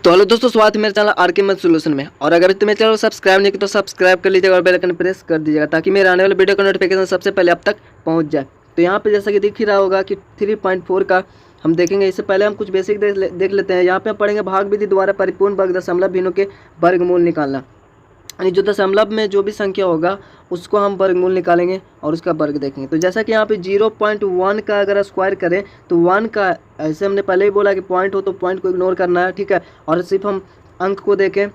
तो हेलो दोस्तों, स्वागत है मेरे चैनल आरके मैथ सॉल्यूशन में। और अगर तुम मेरे चैनल को सब्सक्राइब नहीं किया तो सब्सक्राइब कर लीजिएगा और बेल आइकन प्रेस कर दीजिएगा ताकि मेरे आने वाले वीडियो का नोटिफिकेशन सबसे पहले आप तक पहुंच जाए। तो यहाँ पे जैसा कि दिख ही रहा होगा कि 3.4 का हम देखेंगे। इससे पहले हम कुछ बेसिक देख लेते हैं। यहाँ पे हम पढ़ेंगे भाग विधि द्वारा परिपूर्ण वर्ग दशमलव भिन्नों के वर्गमूल निकालना। यानी जो दशमलव में जो भी संख्या होगा उसको हम वर्गमूल निकालेंगे और उसका वर्ग देखेंगे। तो जैसा कि यहाँ पे 0.1 का अगर स्क्वायर करें तो 1 का, ऐसे हमने पहले ही बोला कि पॉइंट हो तो पॉइंट को इग्नोर करना है, ठीक है। और सिर्फ हम अंक को देखें,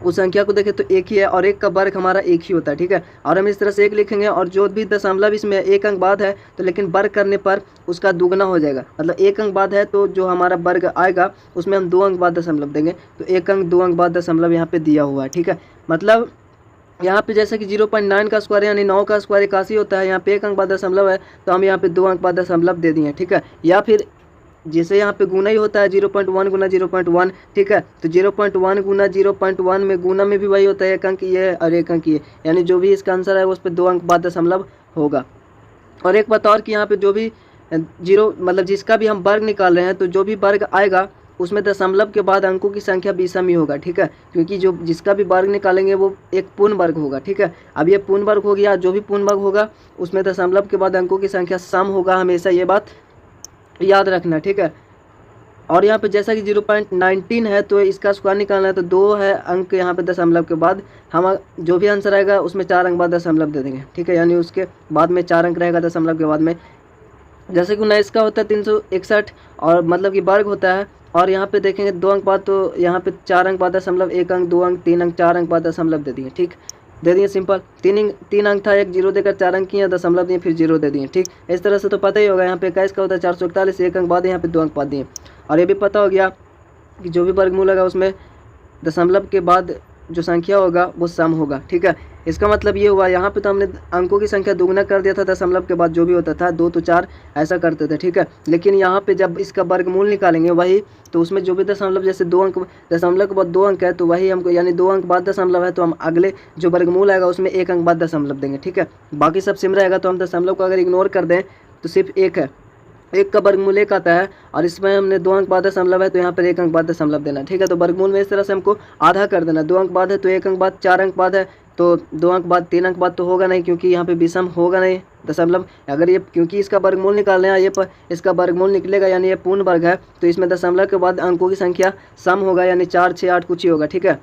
उस संख्या को देखें तो एक ही है और एक का वर्ग हमारा एक ही होता है, ठीक है। और हम इस तरह से एक लिखेंगे और जो भी दशमलव इसमें एक अंक बाद है तो लेकिन वर्ग करने पर उसका दुगना हो जाएगा। मतलब एक अंक बाद है तो जो हमारा वर्ग आएगा उसमें हम 2 अंक बाद दशमलव देंगे, तो 1 अंक 2 अंक बाद दशमलव यहाँ पे दिया हुआ है, ठीक है। मतलब यहाँ पे जैसे कि 0.9 का स्क्वायर यानी 9 का स्क्वायर 81 होता है, यहाँ पे 1 अंक बाद दशमलव है तो हम यहाँ पे 2 अंक बाद दशमलव दे दिए, ठीक है। या फिर जैसे यहाँ पे गुना ही होता है 0.1 गुना 0.1, ठीक है। तो 0.1 गुना 0.1 में गुना में भी वही होता है, 1 अंक ये और 1 अंक ये, यानी जो भी इसका आंसर है उस पर 2 अंक बाद दशमलव होगा। और एक बात और कि यहाँ पे जो भी मतलब जिसका भी हम वर्ग निकाल रहे हैं तो जो भी वर्ग आएगा उसमें दशमलव के बाद अंकों की संख्या विषम ही होगा, ठीक है। क्योंकि जो जिसका भी वर्ग निकालेंगे वो एक पूर्ण वर्ग होगा, ठीक है। अब ये पूर्ण वर्ग हो गया, जो भी पूर्ण वर्ग होगा उसमें दशमलव के बाद अंकों की संख्या सम होगा, हमेशा ये बात याद रखना, ठीक है। और यहाँ पे जैसा कि 0.19 है तो इसका स्क्वायर निकालना है तो 2 है अंक यहाँ पे दशमलव के बाद, हम जो भी आंसर आएगा उसमें 4 अंक बाद दशमलव दे देंगे, ठीक है। यानी उसके बाद में 4 अंक रहेगा दशमलव के बाद में। जैसे कि 19 का होता है 361 और मतलब कि वर्ग होता है। और यहाँ पे देखेंगे 2 अंक बाद तो यहाँ पे 4 अंक बाद दशमलव, 1 अंक 2 अंक 3 अंक 4 अंक बाद दशमलव दे दिए, ठीक, दे दिए सिंपल। 3 अंक था, एक जीरो देकर 4 अंक किए, दशमलव दिए, फिर जीरो दे दिए, ठीक। इस तरह से तो पता ही होगा। यहाँ पे 21 का होता है 441, 1 अंक बाद यहाँ पे 2 अंक बाद दिए। और ये भी पता हो गया कि जो भी वर्गमूल होगा उसमें दशमलव के बाद जो संख्या होगा वो सम होगा, ठीक है। इसका मतलब ये हुआ, यहाँ पे तो हमने अंकों की संख्या दुगना कर दिया था, दशमलव के बाद जो भी होता था 2 तो 4 ऐसा करते थे, ठीक है। लेकिन यहाँ पे जब इसका वर्गमूल निकालेंगे वही, तो उसमें जो भी दशमलव, जैसे 2 अंक, दशमलव के बाद 2 अंक है तो वही हमको, यानी 2 अंक बाद दशमलव है तो हम अगले जो वर्गमूल आएगा उसमें 1 अंक बाद दशमलव देंगे, ठीक है। बाकी सब सिम रहेगा। तो हम दशमलव को अगर इग्नोर कर दें तो सिर्फ 1 है, 1 का वर्गमूल 1 आता है और इसमें हमने 2 अंक बाद दशमलव है तो यहाँ पर 1 अंक बाद दशमलव देना, ठीक है। तो वर्गमूल में इस तरह से हमको आधा कर देना। 2 अंक बाद है तो 1 अंक बाद, 4 अंक बाद है तो 2 अंक बाद, 3 अंक बाद तो होगा नहीं क्योंकि यहाँ पे विषम होगा नहीं दशमलव। अगर ये, क्योंकि इसका वर्गमूल निकालना है, ये इसका वर्गमूल निकलेगा यानी ये पूर्ण वर्ग है तो इसमें दशमलव के बाद अंकों की संख्या सम होगा, यानी 4 6 8 कुछ ही होगा, ठीक है।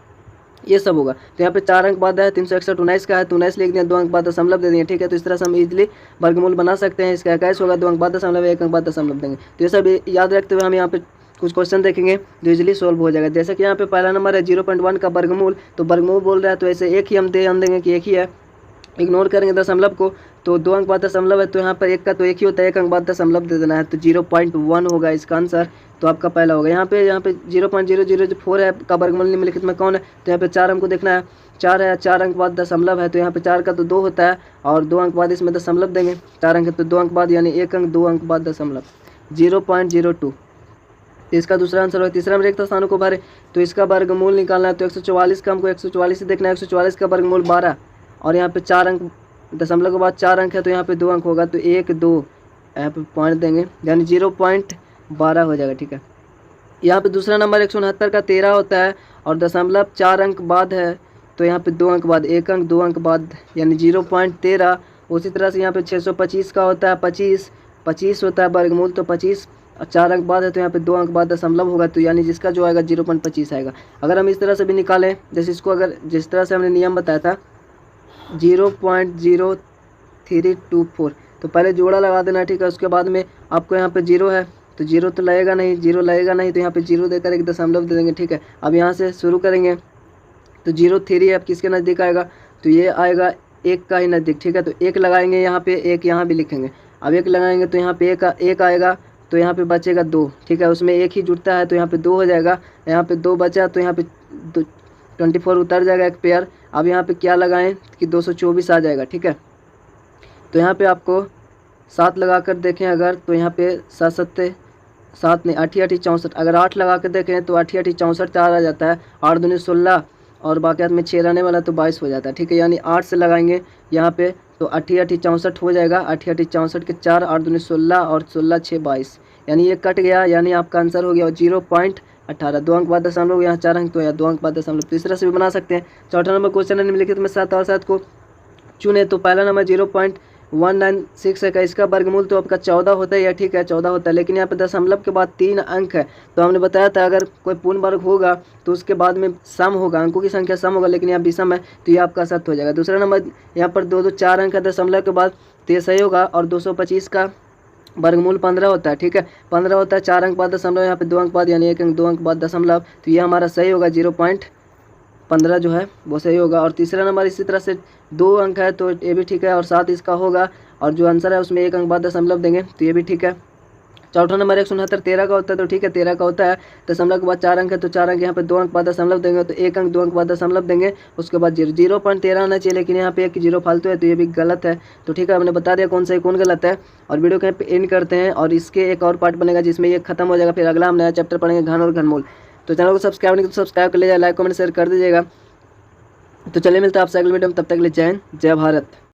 ये सब होगा। तो यहाँ पे 4 अंक बाद है 361, 19 का है तो 19 लिख दिया, 2 अंक बाद दशमलव दे दिए, ठीक है। तो इस तरह से हम इजीली वर्गमूल बना सकते हैं। इसका 21 होगा, 2 अंक बाद दशमलव, 1 अंक बाद दशमलव देंगे। तो ये सब याद रखते हुए हम यहाँ पे कुछ क्वेश्चन देखेंगे जो इजीली सोल्व हो जाएगा। जैसे कि यहाँ पे पहला नंबर है 0.1 का वर्गमूल, तो वर्गमूल बोल रहा है तो ऐसे एक ही हम देंगे कि एक ही है, इग्नोर करेंगे दशमलव को। तो 2 अंक बाद दशमलव है तो यहाँ पर 1 का तो एक ही होता है, 1 अंक बाद दशमलव दे देना है, तो 0.1 होगा इसका आंसर। तो आपका पहला होगा। यहाँ पे 0.004 है का वर्गमूल निम्नलिखित में कौन है, तो यहाँ पे 4 हमको देखना है, 4 है, 4 अंक बाद दशमलव है तो यहाँ पे 4 का तो 2 होता है और 2 अंक बाद इसमें दशमलव देंगे, 4 अंक है तो 2 अंक बाद, यानी 1 अंक 2 अंक बाद दशमलव, 0.02। इसका दूसरा आंसर होगा। तीसरा में रिक्त स्थानों को भरे, तो इसका वर्गमूल निकालना है तो 144 का हमको 144 से देखना है। 144 का वर्गमूल 12 और यहाँ पे 4 अंक, दशमलव के बाद 4 अंक है तो यहाँ पे 2 अंक होगा तो 1 2 यहाँ पे पॉइंट देंगे, यानी 0.12 हो जाएगा, ठीक है। यहाँ पे दूसरा नंबर 169 का 13 होता है और दशमलव 4 अंक बाद है तो यहाँ पे 2 अंक बाद, 1 अंक 2 अंक बाद, यानी 0.13। उसी तरह से यहाँ पे 625 का होता है 25 होता है वर्गमूल, तो 25 और 4 अंक बाद है तो यहाँ पे 2 अंक बाद दशमलव होगा, तो यानी जिसका जो आएगा 0.25 आएगा। अगर हम इस तरह से भी निकालें, जैसे इसको अगर जिस तरह से हमने नियम बताया था 0.0324, तो पहले जोड़ा लगा देना, ठीक है। उसके बाद में आपको यहाँ पे 0 है तो 0 तो लगेगा नहीं, 0 लगेगा नहीं तो यहाँ पे 0 देकर एक दशमलव दे देंगे, ठीक है। अब यहाँ से शुरू करेंगे तो 0.3 अब किसके नज़दीक आएगा, तो ये आएगा 1 का ही नज़दीक, ठीक है। तो 1 लगाएंगे यहाँ पे, 1 यहाँ भी लिखेंगे। अब 1 लगाएंगे तो यहाँ पे 1 आएगा तो यहाँ पे बचेगा 2, ठीक है। उसमें 1 ही जुड़ता है तो यहाँ पे 2 हो जाएगा, यहाँ पे 2 बचा तो यहाँ पे 24 उतर जाएगा एक पेयर। अब यहाँ पे क्या लगाएं कि 224 आ जाएगा, ठीक है। तो यहाँ पे आपको 7 लगा कर देखें अगर, तो यहाँ पे 7 नहीं 8 8 64, अगर 8 लगा कर देखें तो 8 8 64 4 आ जाता है, 8 दूनी 16 और बाकी में 6 रहने वाला तो 22 हो जाता है, ठीक है। यानी 8 से लगाएंगे यहाँ पे तो 8 8 64 हो जाएगा, 8 8 64 के 4, 8 दूनी 16 और 16 6 22, यानी ये कट गया, यानी आपका आंसर हो गया 18, 2 अंक बाद दशमलव, यहाँ 4 अंक तो यहाँ 2 अंक बाद दशमलव। तो इस तरह से भी बना सकते हैं। चौथा नंबर क्वेश्चन है निम्नलिखित में 7 और 7 को चुने। तो पहला नंबर 0.196 है, इसका वर्गमूल तो आपका 14 होता है, या ठीक है 14 होता है, लेकिन यहाँ पे दशमलव के बाद 3 अंक है। तो हमने बताया था अगर कोई पूर्ण वर्ग होगा तो उसके बाद में सम होगा, अंकों की संख्या सम होगा, लेकिन यहाँ विषम है तो ये आपका सत्य हो जाएगा। दूसरा नंबर यहाँ पर 2 2 4 अंक है दशमलव के बाद, तो ये सही होगा। और 225 का वर्गमूल 15 होता है, ठीक है 15 होता है, 4 अंक बाद दशमलव, यहाँ पे 2 अंक बाद यानी 1 अंक 2 अंक बाद दशमलव, तो ये हमारा सही होगा 0.15 जो है वो सही होगा। और तीसरा नंबर इसी तरह से 2 अंक है तो ये भी ठीक है, और 7 इसका होगा, और जो आंसर है उसमें 1 अंक बाद दशमलव देंगे तो ये भी ठीक है। चौथा नंबर 169 13 का होता है, तो ठीक है 13 का होता है, दशमलव के बाद 4 अंक है तो 4 अंक, यहाँ पे 2 अंक बाद दशमलव देंगे तो 1 अंक 2 अंक बाद दशमलव देंगे, उसके बाद 0.13 आना चाहिए, लेकिन यहाँ पे एक 0 फालतू है तो ये भी गलत है। तो ठीक है हमने बता दिया कौन सही कौन गलत है। और वीडियो को यहाँ पे एंड करते हैं, और इसके एक और पार्ट बनेगा जिसमें ये खत्म हो जाएगा, फिर अगला हम नया चैप्टर पढ़ेंगे घन और घनमूल। तो चैनल को सब्सक्राइब नहीं तो सब्सक्राइब कर लीजिएगा, लाइक कमेंट शेयर कर दीजिएगा। तो चलिए मिलते हैं आपसे अगले वीडियो में, तब तक के लिए जय हिंद जय भारत।